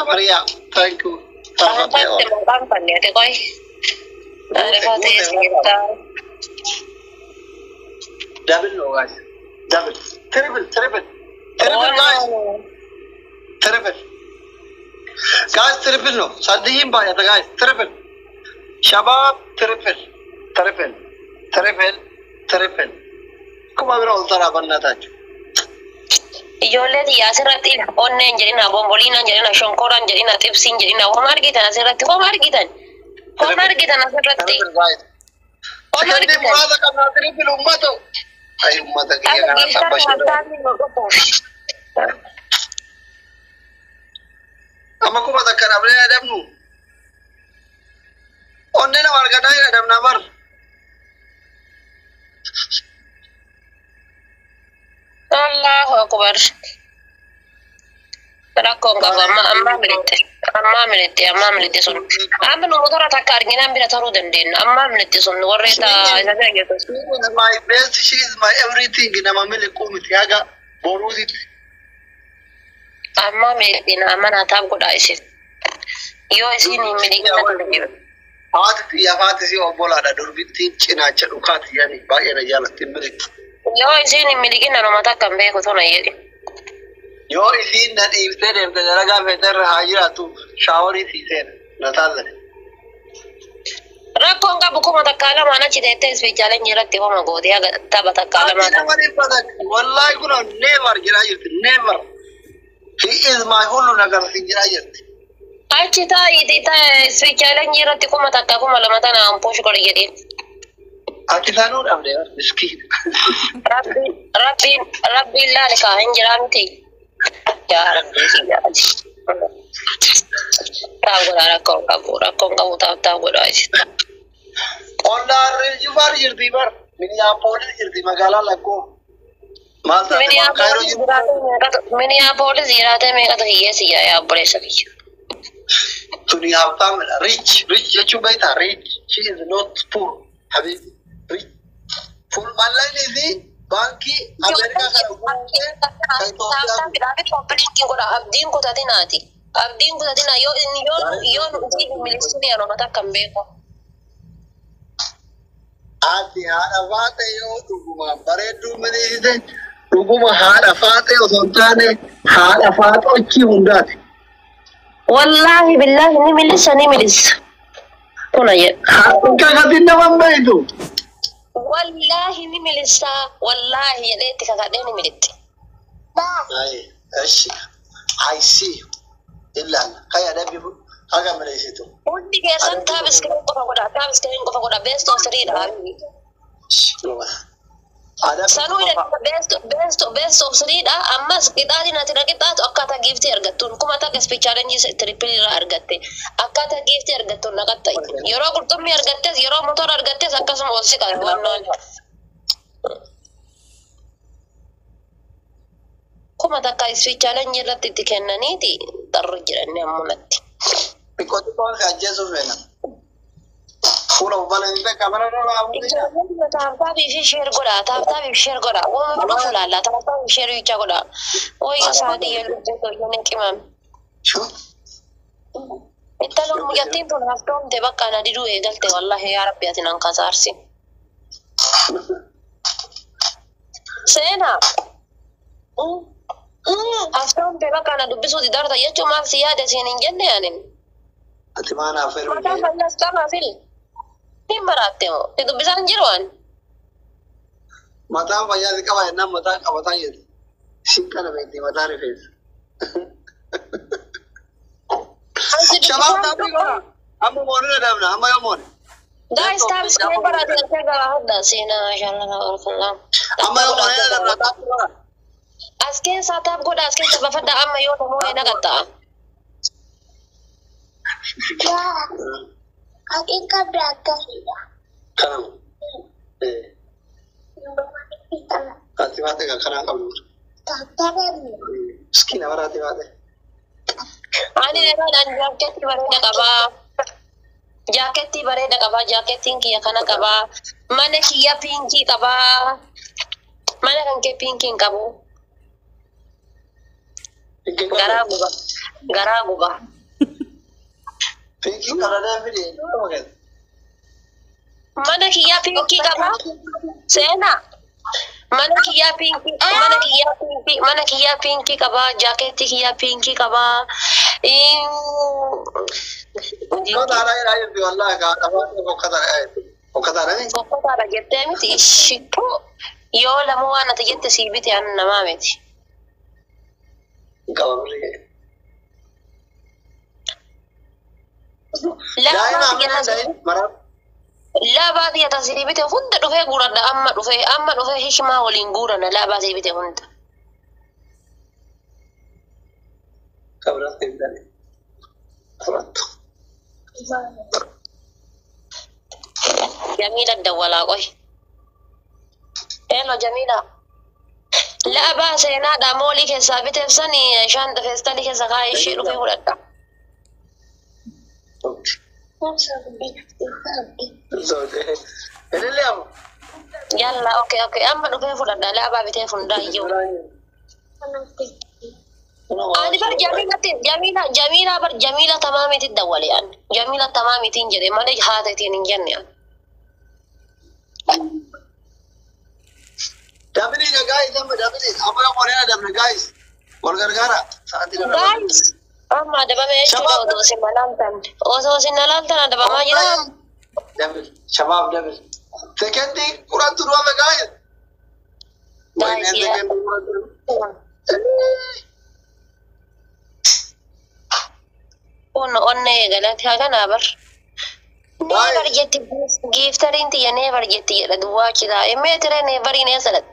Maria. Thank you. Double no guys. Double. Triple. Triple guys. Triple. Guys, triple no. Sadihim baya guys. Triple. Shabab triple. Triple. Come on, all the rabanata. Ijoollee asirratti onneen jedhina bomboliinaan jedhina shonkoraan jedhina xibsiin jedhina waan argitan asirratti waan argitan asirratti Sekendi murada kan natri film ummato ay ummata kiyya kana tabbashira amma kuma takkara bane adamnu onnena wargada adamna bar Allahu akbar. Rakkoon qaba amma milite sun. Amma nu motora takka arginaan bira taruu dandeenya. Amma milite sun warreeta isa jaagetu. My best, she is my everything. Nama mili kumiti haga boruusit. Amma milite na amma naataaf godhaa isin. Yoo isin miligina danda'e. Haati si obbolaadha durbittiin cinaacha dhukaati yani baay'ee na jaalatti milite. Yoo isin miligina nama takka hin beeku tona jedhe. Yoo isin na dhiiftee deemte dalagaa feeterra haa jiraatu shaaworii siiseen na taallate. Rakkoon qabu kuma takkaa lamaan achi teettee ispeechaalee irratti homa gootee haga tapha takkaa lamaan. Wallahi kun never jiraa jirti never. He is my whole nagar si jiraa jirti. Achi taa'ii ispeechaalee irratti kuma takkaa kuma lama tana ampooshu godhe jedhee. Achi taanuu dhabde miskiin. Rabbiin laale kaa hin jiraa miti. Yaa rabbii si jaati. Taa'u godhaa rakkoon qabu taa'u godhaa isi. Onnaarri jifaar jirti bar. Miniyaapolis jirti magaalaa lakkoo. Miniyaapolis jiraatee meeqatu hiyyeessi yaa obboleessa kiyya. Tuni haftaamidha. Rich jechuun beektaa rich. She is not poor. Habibi. Rich. Full mallayni fi baankii Ameerikaa kana guutee kan Itoophiyaa. Abdiin kutadinaati. Abdiin kutadinaa yoo nuti milisanii yeroo mataa kan beeku. Ati haadha faate yoo dhuguma bareedduu milisite dhuguma haadha faate osoo hin taane haadha faate achi hundaati. Wallahi billahi ni milisa. Kuna jedha. Kakati nama beektu. Wallahi ni milisa. Wallahi jedheetti kakadhee ni militti. Ashi. I see you. Illaan kaya dabbi haga milisitu. Hundi keessan taabiskiriin qofa godha best of three dha. Sanuu best of three dha ammas qixaatiin ati qixaatu akkaataa giiftii argattuun kuma takka speechaalenjii triple irraa argatte akkaataa giiftii argattuun naqatta yeroo qurxummii argattes yeroo motora argattes akkasuma ol si qabu wannaan kuma takka speechaalenjii irratti itti kennaniiti xarru jiranne ammunatti. Because people can just open. Full of balance, camera. Taaptaabii share godha. Waan dhufu laalla. Taaptaabii share jechaa godha. Wayii saadii yeroo inni qimame. Ittaluun muyyattiin tun haftoomte bakka na diduu eegalte wallahi yaa rabbi ati nan kasaarsi. Seenaa. Haftoomte bakka na dubbisuuti darta jechuun maal si yaada siin hin jenne anin. Ati maana afeeru. Mataa fallas qaba fil. Hin baraatte moo? Si dubbisaan jiru waan? Mataan fayyaa si qaba jennaan mataan qabataan jedhu. Isin kana beekti mataa rifeensa. Shabaab taa'anii godha. Amma moonina dabna amma yoo moone. Guys, taa'is kee baraate galtee garaa hodhaa seenaa shaalala orfallaa. Amma yoo moonina dabna taa'anii godha. As keessaa taa'ab godha as keessa bafadha amma yoo namoonni naqatta'a. Akin kabrak sila. Kanam. Ati baate kan kanaa qabdu. Tataran. Miskiina baraate baate. Ani yeroo jaaketti bareeda qabaa. Jaakettiin kiyya kana qabaa. Mana kiyya piinkii qabaa. Mana kan kee piinkiin qabu. Garaa guba. Pinky kanadaan fide. Mana kiyyaa pinkii qaba. Seenaa. Mana kiyyaa pinkii qaba. Jaakeetti kiyyaa pinkii qaba. Bokkataadha jettee miti. Shippoo yoo lama waan ati jette sii biti an namaa miti. Laabaa biyya sii bite hunda dhufee guuradha amma dhufee hikimaa waliin guurana laabaa sii bite hunda. Jamiila dawwalaa qoy. Hello Jamiila. Laabaa seenaadha moolii keessaa biteef sani shaanta feestalii keessa kaa'ee ishee dhufee fudhadha. Yalla okay amma dhufee fudhadha laabaa biteef hundaayyuu. Ani bar Jamiila tamaamiti dawwale an. Jamiila tamaamitiin jedhe malee haatetiin hin jenne an. Dabili guys, amma morena dabna guys. Wal gargara. Guys, amma dabame jechuudha odoo si malaaltan. Osoo si malaaltan adabamaa jira. Dabil, shabab dabil. Sekendi kurang turun apa guys? Guys, ya. Onne galati haga nabar. Never jetti giftarin ti never jetti la duwa kida emetre never ine salat.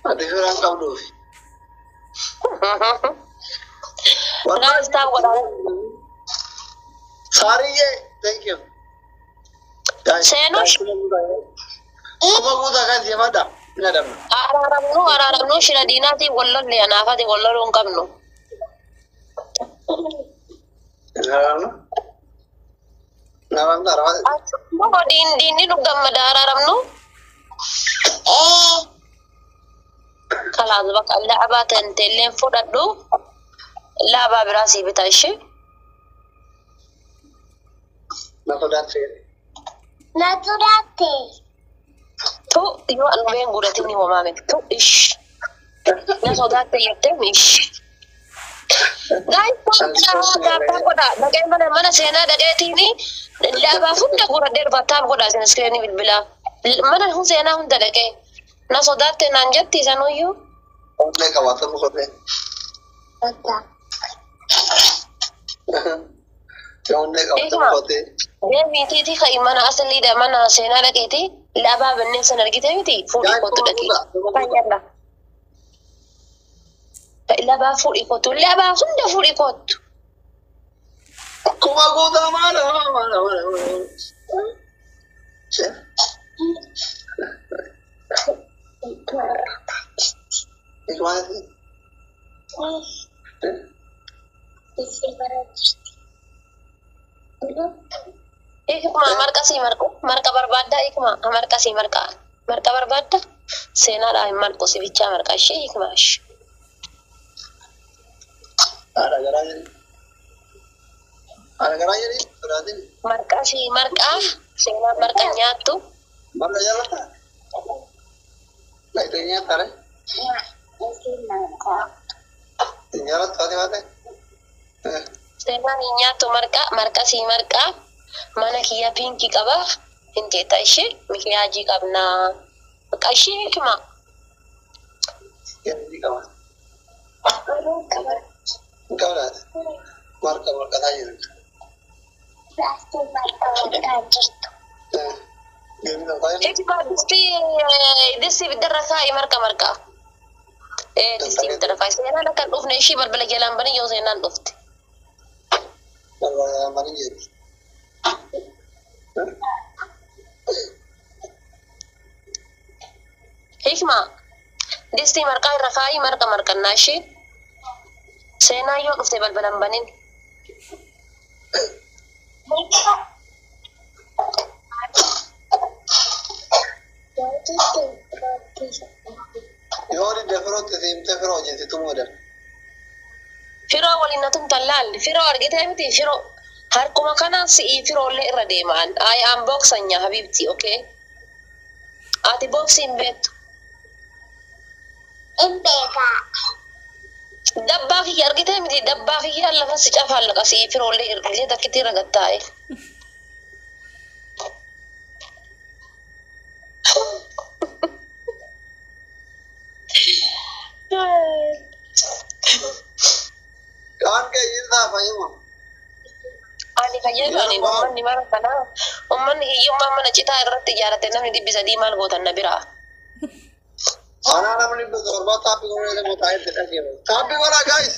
Ada orang kau dulu. Guys, tahu kau. Sorry ye, thank you. Senush. Kuma kuda kan dia mana? Nada. Araramnu shira dinati wallon le anafati wallon kamnu. Naram naram. Mau din ni lu gamma araramnu. Kalau bak Allah abatan telen fudaddu. Laba berasi bitashi. Natudate. Tu yo anu yang gurati ni mama met. Tu ish. Natudate yette ish. Guys, bagaimana mana sena dagati ni laba hunda gura der batab goda sen screen ni bila. Mana hu sena hunda dage. Natudate nanjatti sanoyu. Onde kawata bukote. Onde kawata bukote. Dia miti kai mana asli da mana sena dagati laba benne sen argite miti fudi kotu dagi. Tanyalla. Laba fudi kotu laba hunda fudi kotu. Kuma kuda mana. Ikma marka barbada ikma marka barbada sena la marko si bicha marka shi ikmash Ada garanya ni berarti. marka sena marka nyatu Mana jalan tak? Baik tanya tare. Jalan tadi mana? sena ni nyatu marka mana kiya pinki kaba inte taishi mikiyaji kabna kashi ikma Yang di kawan. Kau dah. Marka tanya. ikma disti bidarrakai marka disti bidarrakai sena la kan ufna ishi balbala jalan bani yo sena dufti Kalau mana ni? Hikma disti rakai marka nashi sena yo dufte balbalan banin Yo ni defro te sim te fero je tu modal. Firoo waliin na tumtallaan. Firoo argitee miti firoo. Harkuma kanaan si'ii firoollee irra deemaan. I am boxanya habibti, okay? Ati boxiin beektu. Imbeka. Dabbaa kiyya argitee miti dabbaa kiyya lafa si cafallaqa si'ii firoollee illee takkitti irra gattaa'e. Kaan kee irraa fayyuma. Ani fayyadani ummanni mara kana ummanni hiyyummaa mana citaa irratti ijaarate namni 300 maal gootan na biraa. Ana namni torba taappii goonee nama taa'ee dhageera. Taappii godhaa guys.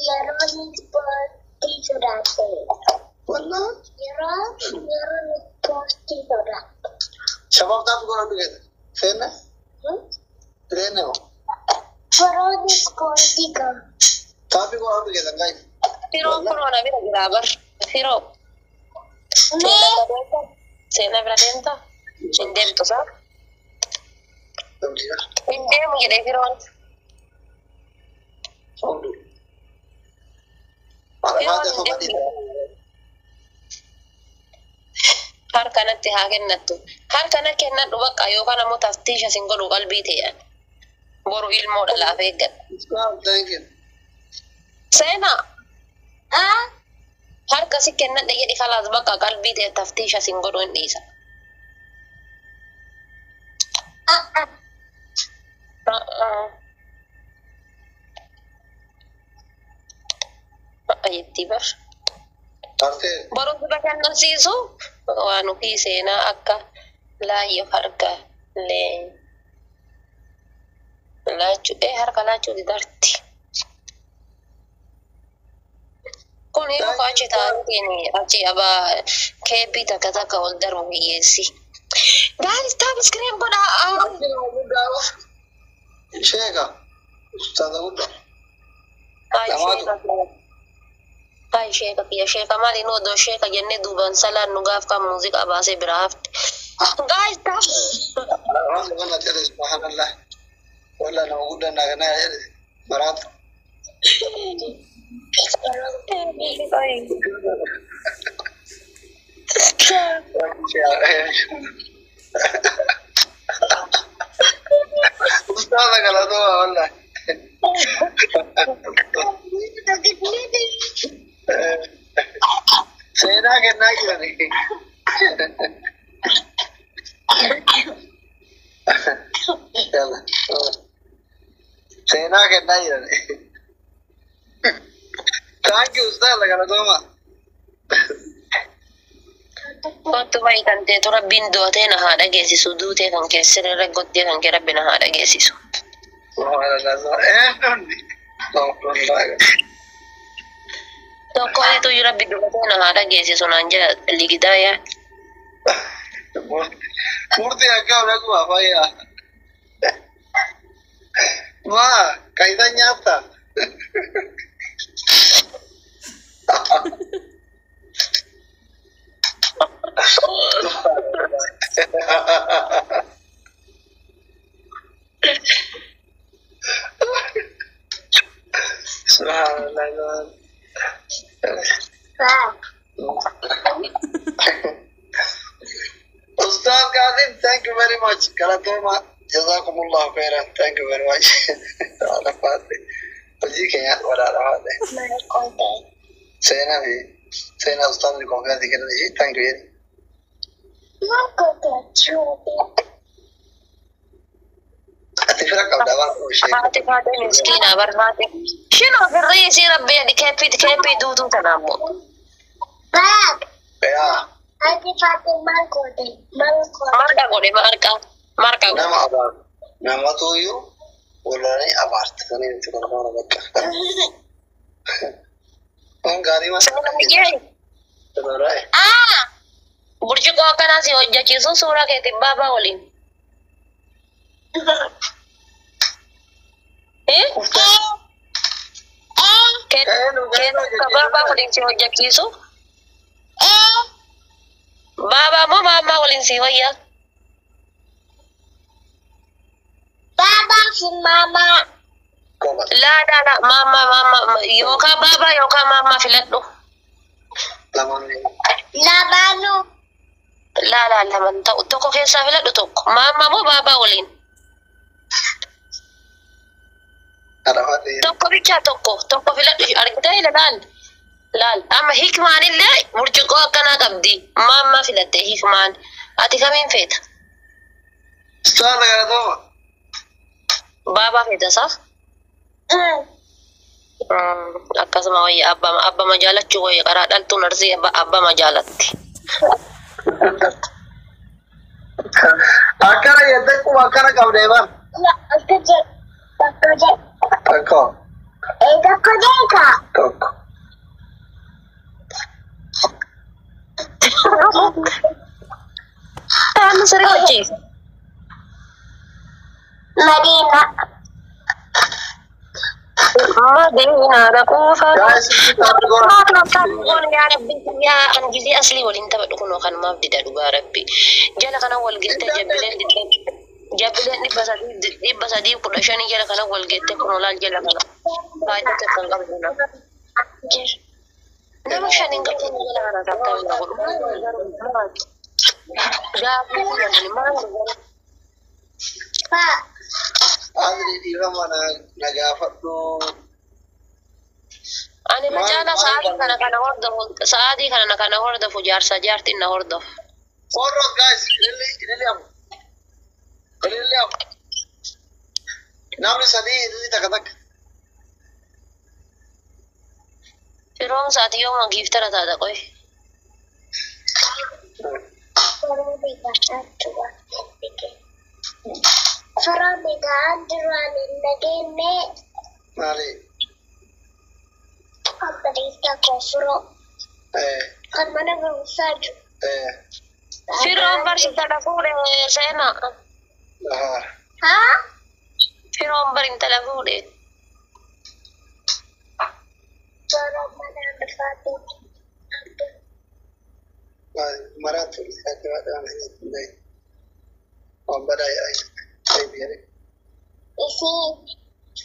Yeroo ispoortii sodaate. Wallaa. Yeroo ispoortii sodaate. Shabaab taappii godhaa dhugeeta. Seenne? Seenne moo? Yeroo ispoortii gahu. Taappii godhaa dhugeeta guys. Firoo kunoo na bira jiraa bar. Firoo. Seenaa bira deemta? Hin deemtu saa? Hin deemu jedhee firoon. Harkanatti haa kennattu. Harkana kennadhu bakka yookaan ammoo taftiisha sin godhu qalbii ta'an. Boru ilmoo dhalaaf eeggadha. Seenaa. Harka si kennadha jedhi kalaas bakka qalbii ta'e taftiisha sin godhu hin dhiisa. Jetti bar. Barumsa bashannansiisu waan ofii seenaa akka laayyoo harka laachuu harka laachuu didarti. Kun yeroo achi taa'anii achi abaa keebii takka takka ol darbu hiyyeessi. Guys, tap screen godhaa. Sheeka. Ustaaza guddaa. Hai sheeka kiyya sheeka maali nu odoo sheeka jennee duubaan salaan nu gaaf kan muuziqaa baasee biraa hafte. Guys, tap. Waan kana jedhe subhanallah. Walla nama guddaa naa kana jedhe maraata. Ustaaza galatoo walla. Seenaa kennaa jirani. Seenaa kennaa jirani. Thank you, ustaaza galatooma. Kottu bayi kan ta'e tura bindootee na haa dhageessisu duutee kan keessirra gottee kan kee rabbi na haa dhageessisu. Tokko itu rabbi duutee na haa dhageessisu naan jira ligidaa yaa. Murtii akka dhaguma fayyaa. Maa kaisa nyaata. Subhanallah. Ustaz Kazim, thank you very much. Galatoma, jazakumullah khairan. Thank you very much. Ala Fatih. Uji kaya wala rahat. Sena bhi. Sena ustaz ni konga dikar nahi. Thank you. Atifra kau dawa ushai. Hati hati miskina berhati. Shino berisi rabbi di kepi dudu tanamu. Bab. Ya. Ati Fatima kode. Marka kode marka. Nama apa? Nama tu you. Ulani abart. Kani itu kalau orang bakka. Gari mas. Benar. Burju ko kana si hojja chisu sura ke baba olin. Baba olin si hojja chisu. Baba mo mama olin si hoya. Baba si mama. La, mama, yoka baba, yoka mama filadhu. Lamaan Labano. La, laman ta'u tokko keessaa filadhu tokko. Mama moo baba waliin? Arafaatee. Tokko bicha tokko filadhu argitee ilaal. Laal, amma hikmaanillee burcuqqoo akkanaa qabdi. Mama filadhe hikmaan. Ati kamiin feeta? Saala galatoomaa. Baba feeta saa? Akkasuma wayya abbama jaalachuu wayya karaa dhaltuun arsii abbama jaalatti. Akkana jettee kuma akkana qabdee bar. Akka je. Tokko. Tokko jeeka. Tokko. Taanu siree hojii. Madina. Madina raquufa. Guys, Ya anjili asli waliin taphadhu kunoo kanumaaf dida dhugaa rabbi. Jala kana wal gilte jabbileen dhibba sadii kudha shanii jala kana wal gitte kunoo laal jala kana. Faayidaa tokko hin qabdu nama. Nama shaniin qabdu jala kana takka hin qabdu. Gaaffii jedhani maal Pa. Adri dhiirama na gaafadhu. ani macaala sa'aatii kana hordofu jaartiin na hordofu. Horro guys, ililli amu. Namni sadii ililli takka takka. Firoon sa'aatii yooma giiftara taata qoy. Faramiga duraan hin dhageenye. Maali? Abariisa kofuro. Kan mana barumsaa jiru. Firoon barsiisota fuudhee seenaa. Haa? Firoon barintala fuudhee. Jara mana bifaatu. Maraatu isaatti waadaan hin waan badaa yaa'e beere. Isiin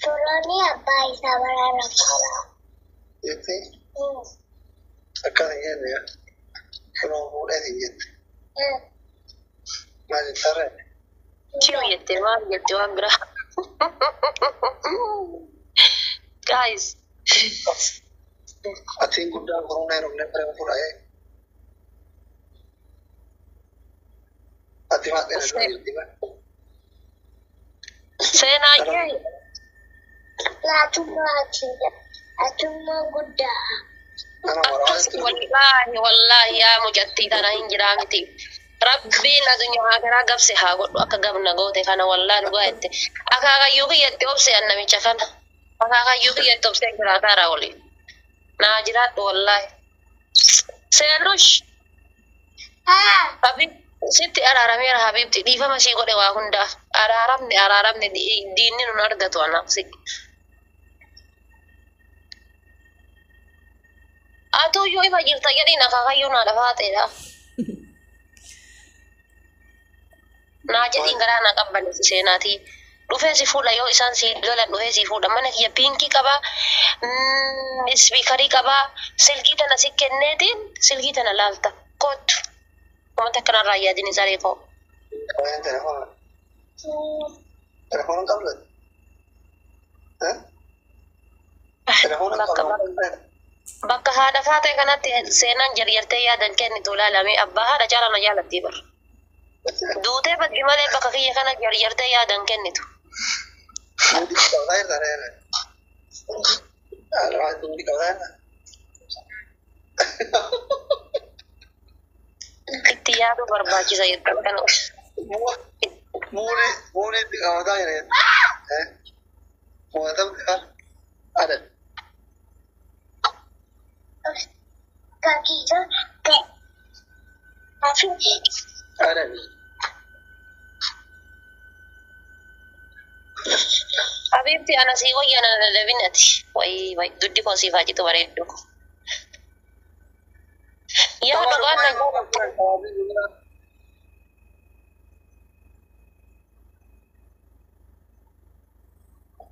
firoonni abbaa isaa baraara faalaa. Jettee akkana hin jenne yaa. Firoon fuudhee hin jette. Maal jettarree? Kiyoo jettee maal jettee waan biraa. Guys. Atiin guddaan kunuun hin dhufne firee fuudhee. Ati maadhee na jirti ba? Seenaa kee. Atummaa guddaa. Wallaahi yaa mucattii tana hin jiraa miti. Rabbiin addunyaa akaraa gabse haa godhu akka gabna goote kana wallaahi dhugaa jette. Akaakayyuu kiyyatti obse namicha kana. Akaakayyuu kiyyatti obse jira akaaraa waliin. Naa jiraadhu wallaahi. Seenush. Habib sitti araarameera habibti dhiifama sii godhe waa hundaaf. Araaramne diinni nun argatu anaafsi. Atuyyuu ifa jirta jedhiin akaakayyuu naa dhafaateedha. Naa jedhiin garaa naa qabbaneessi seenaatii. Dhufee si fuudha yoo isaan si lolan dhufee si fuudha. Mana kiyya piinkii qabaa, ispiikarii qabaa, silkii tana si kenneetiin silkii tana laalta. Kootu. Wanta kanarraa yaadini saree koo. Kalian telepon? Telepon kamu? Telepon kamu? Bakka haadha faate kanatti seenaan jarjartee yaadan kennitu ilaalamee abbaa haadha caala na jaalatti bar. Duutee bakki malee bakka kiyya kana jarjartee yaadan kennitu. Itti yaadu barbaachisa jettan kana. Muuni itti qabataa jira. Mootam ada. Kakiisa ta'e. Ada. Habibti ana sii wayyana lalabinati. Way duddi koo siif haa jitu bareeddu. Yaa dhugaan na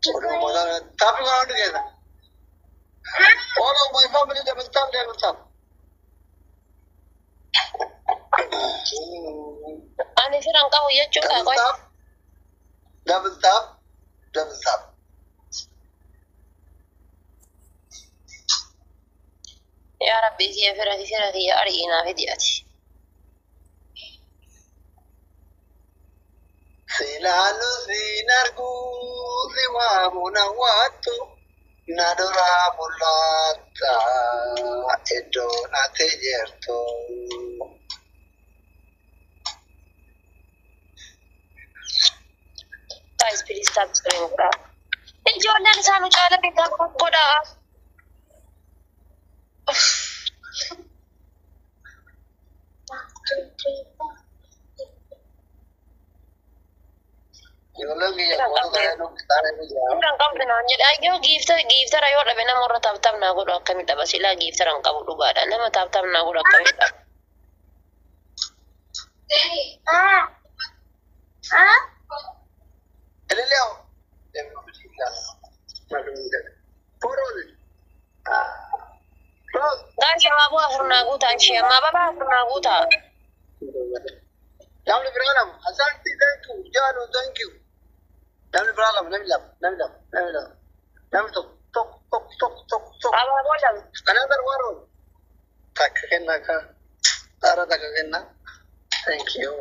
Udah mau Tap it on together. All of my family double tap, double tap. Ani firan qabu jechuudha Double qoy. tap, double tap, double tap. Yaa Rabbi kiyya fira kiyya ari'inaa fidiyaati. Silalu sinargu siwamuna watu nadora mulata edo nate jerto. Guys, please stop screaming. Ijoolleen isaan caala bitaa godhaa. Ijoolleen biyya kootu ta'ee dukkaana biyyaa. Kan qabdu naan jedhe ayyoo giiftara yoo dhabe namarra taaptaaf naa godhu akkamii dhaba silaa giiftara hin qabu dhugaadha nama taaptaaf naa godhu akkamii dhaba. Eleleo. Gaasha baabuu afur naa guutaa ishee ammaa babaa afur naa guutaa. Namni biraa lama. Asanti thank you. Jaalu thank you. Namni biraa lama. Namni tokko. Abaaboo lama. Another one. Takka kennaa ka. Taara takka kennaa. Thank you.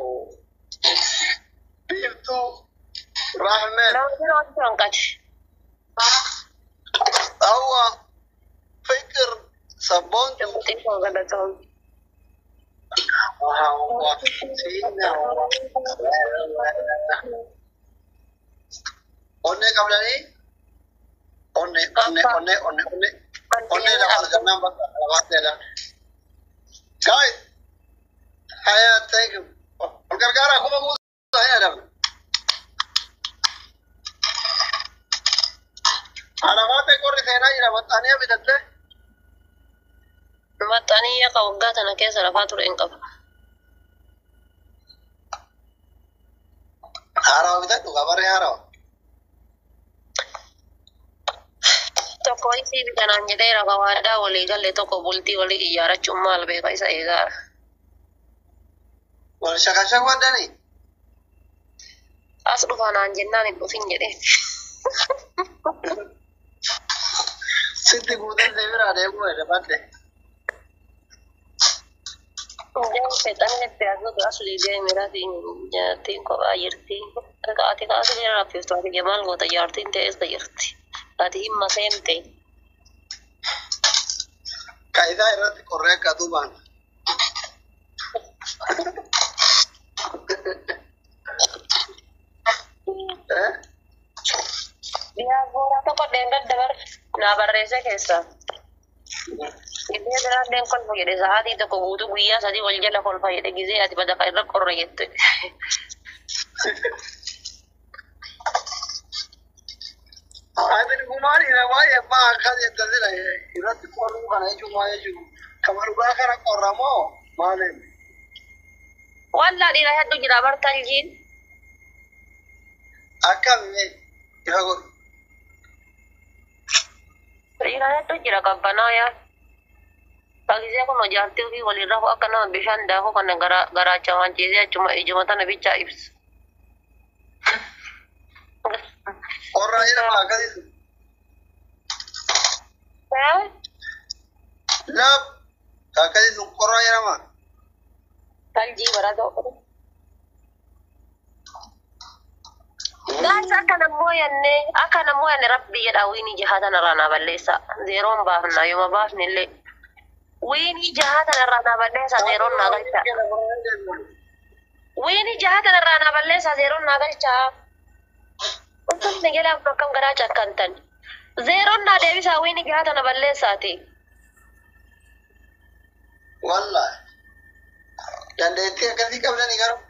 Biiftuu. Rahman. Namni biraa wanti hanqate. Awwa. Fikir. Sabboontu. Jambuutii koo galatoon. Awwa. Siina. Onne qablanii. Onne lama gannaan bakka labaatteedha. Guys. Haya, thank you. Ol gargaara akkuma buusa hin adabne. Alabaatee qorri seenaa jira maxxanee bitattee. Maxxanii akka waggaa tana keessa lafaa ture hin qabu. Haarawa bitadhu gabarree haarawa. Tokko isii bitanaan jedheera gawaadaa walii galee tokko bultii walii ijaarachuun maal beeka isa eegaara. Wal shakashak waddanii. As dhufaanaan jennaan hin dhufin jedhee. Sitti guutee biraa deemuu edabadde. Fexaan itti asuutu asli deemiratiin jaartiin kophaa jirti. Ati kaasii jira raffiftu ati maal goota jaartiin ta'eessa jirti. Ati himma seente. Kaayidaa irratti qorree akka duubaan. Biyaa booraa tokko deengal dabar naa barreesse keessa. Gizee biraalleen kolfa jedhe sa'aatii tokko guutuu guyyaa sadii wal jala kolfa jedhe gizee ati badaqa irra qorra jette. Ati dhugumaan namaa eebbaa akkas jettasila irratti qorruu kana jechuun maal jechuun kama dhugaa kana qorramoo maaliin? Wallaa dhiira hedduu jira bartaljiin. Akkami ifa godhu. Dhiira hedduu jira qabbanaa yaa. Pagisee kun hojjaartii ofii waliin rafu akka nama bishaan daakuu kana garaacha waan ciisee achuma ijuma tana bichaa ibsa. Qorraa jedhama akkasitti. Laap akkasitti qorraa jedhama. Taljii bara ta'u. Gaasa akka namoo yanne rabbii jedha wiinii jahatan irraa naa balleessa. Zeeroon baafna yooma baafne illee. Wiinii jahatan irraa naa balleessa zeeroon naa galcha. Wiinii jahatan irraa naa balleessa zeeroon naa galcha. Wantoonni gelaaf akkam garaa cakkantan. Zeeroon naa deebisaa wiinii jahatan balleessaati. Wallaahi. Dandeettii akkasii qabdanii garuu.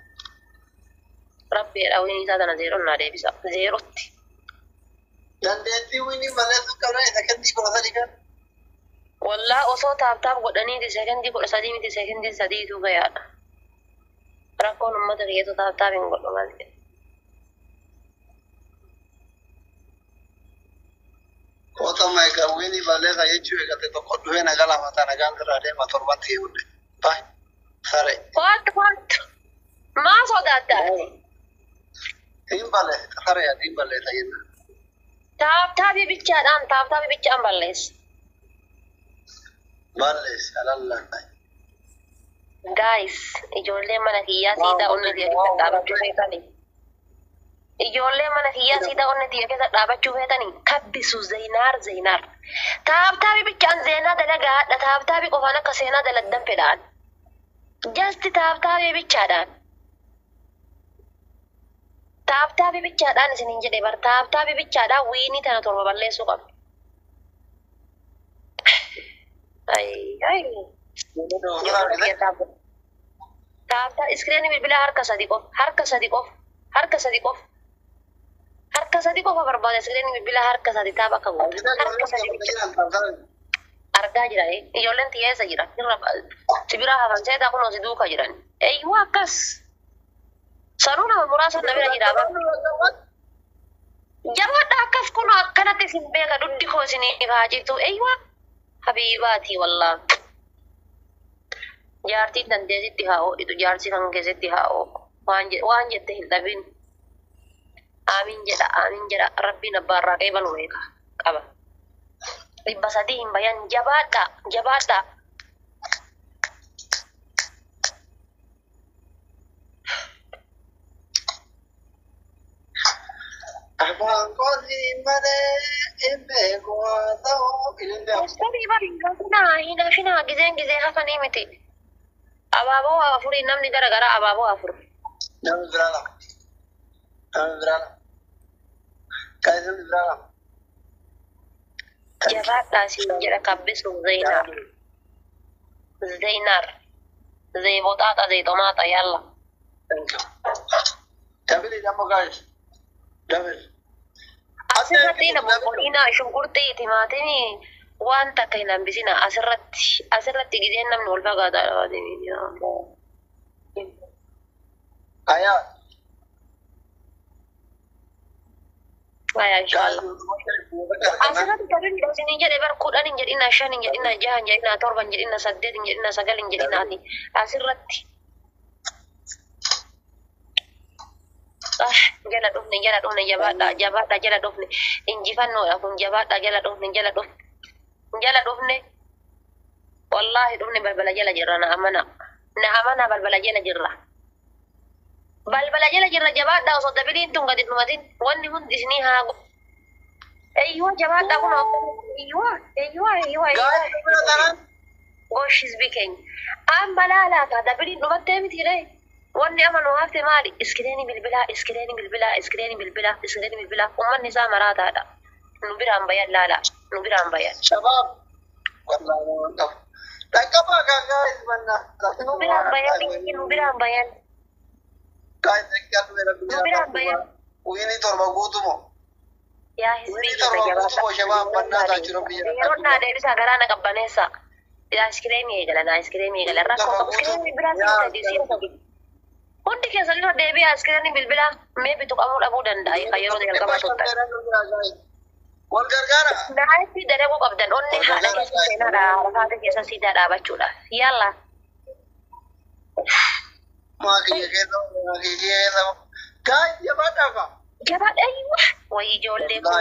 Rabbiidha wiinii isaa tana zeeroon naa deebisa. Zeerootti. Dandeettii wiinii balleessuu qabdan sekendii 13 kan. Wallaa osoo taaptaap godhaniiti sekendii 13 miti sekendii 3tu gayaadha. Rakkoon uummata kiyyeetu taaptaap hin godhu malee. Gawini baleza yechu egate to kodwe na gala mata na gandra de matorbanti yunde. Bye. Sare. What? Ma sodatta. Timbale, sare ya timbale tayina. Taaptaabi bichaan balleessa. Balles alalla. Guys, ijoollee mana kiyyaa siidaa onnee keessa dhaabachuu feetanii. Ijoollee mana kiyyaa siidaa onnee keessa dhaabachuu feetanii kabbisu Zeynaar. Taaptaabi bichaan seenaa dalagaa haadha taaptaabi qofaan akka seenaa daladdan fedhaan. Jasti taaptaabi bichaadhaan. Taaptaabi bichaadhaan isiniin jedhe bar taaptaabi bichaadhaan wiinii tana torba balleessuu qabdu. Taaptaa iskiriinii bilbilaa harka sadi qofa barbaada iskiriinii bilbilaa harka sadi taapha akka gootu. Harka sadi bichaa argaa jira ijoolleen xiyyeessa jira sibiraa hafan seetaa kunoo si duuka jiran. Eeyyuu akkas. Sanuu nama muraasa namira jiraaba. Jabaadha akkas kun akkanatti isin beeka duddi koo isinii ifaa jirtu. Eeyyuu habiibaati wallaan. Jaartiin dandeessitti haa oodhitu jaarsi kan keessatti haa oodhu. Waan jette hin dhabin. Amiin jedha rabbiin abbaarraa qeebalu beeka qaba. 300 hin bayan jabaadha. Abang kozi mane imbe kuatau ilinde. Mustari baring hina gizeen hafanii miti. Abaaboo afurii namni gara abaaboo afur. Namni birala. Kaizan birala. Jabaadha siin jedha kabbisu Zeynaar. Zeebotaata zeetomaata yalla. Thank you. Dabili damo guys. Dabil. Asirratti nama qolina shunkurtii timaatimii waan takka hin hambisina asirratti gizeen namni wal fagaataa dhawaatanii. Ayaa. Inshallah. Asirratti kabin isinii jedhe bar 10 hin jedhina 5 hin jedhina 6 hin jedhina 7 hin jedhina 8 hin jedhina 9 hin jedhinaati asirratti. Jala dhufne jabaadha jala dhufne injifannoodha kun jabaadha jala dhufne wallahi dhufne balbala jala jirra na amana balbala jala jirra jabaadha osoo dabiliin tun gadi dhumatin wanni hundi isinii haa eeyyuu jabaadha kun eeyyuu gosh is bikeenya amma laalaata dabiliin dhumattee mitiiree. Wanni amanu hafte maali? Iskiriinii bilbilaa. Ummanni isaa maraataadha. Nu biraan bayan laala. Shabab. Wallahi. Takapa guys manna. Nu biraan bayan. Guys, nu biraan bayan. Wini torba guutumo. Yaa hisbii shabab manna taachiro biyya. Yeroo naa deebisa garaa na qabbaneessa. Yaa iskiriinii eegala. Rakkoo iskiriinii bilbilaa hundi keessa irra deebi'aa iskiriinii bilbilaa mee bitu qabuu dhabuu danda'a yeroo jalqabaa turtan. Wal gargaara. Naayiti dalaguu qabdan onni haala keessa seenaadha rafaata keessa siidaa dhaabachuudhaaf. Yalla. Maakiyya keessa. Gaayii jabaadhaafa. Jabaadha wayi ijoollee koo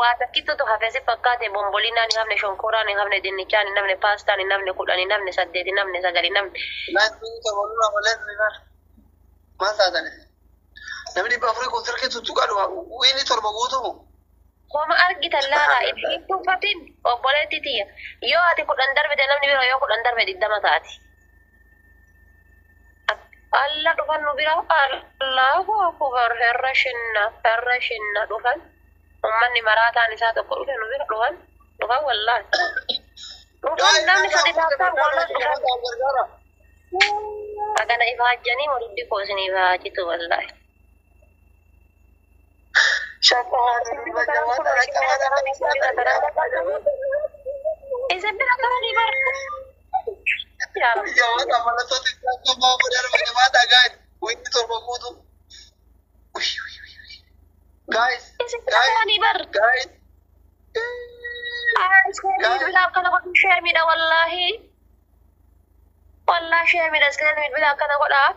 waa takkittutu hafeesi fakkaate bombolinaan hin hafne shonkoraan hin hafne dinnichaan hin hafne paastaan hin hafne 10 hin hafne 8 hin hafne 9 hin hafne. Masaadane. Namni baafuri kun sirkee tuttuqaadhu wiini torba guutumu. Koma argitan laala ittiin tuffatin obboleetti tiyya. Yoo ati 10 darbite namni biroo yoo 10 darbe 20 taati. Alla dhufan nu bira Allahu akbar herrashinna dhufan. Ummanni maraataan isaa tokko dhufe nu bira dhufan wallahi. Dhufan namni sadi taasaan wallahi. Agana ifaajjanii waliddi koo isin ifaajitu wallahi. Isin bira qabanii bar. Jawata malatoti kuma modern bagaimana guys? Winti torba guutu. Guys. Isin bira qabanii bar. Guys. بلا كنا قد شامي ده والله شامي ده سكان بلا كنا قد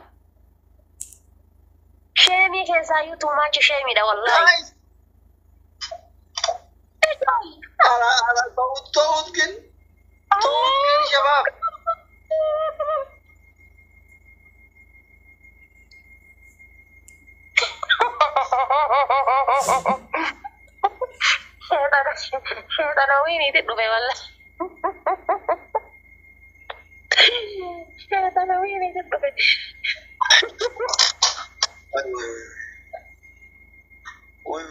شامي كيسا يوتو ماتش شامي ده والله guys على توت كن شباب شيطان ويني تدو بي والله شيطان ويني تدو بي وي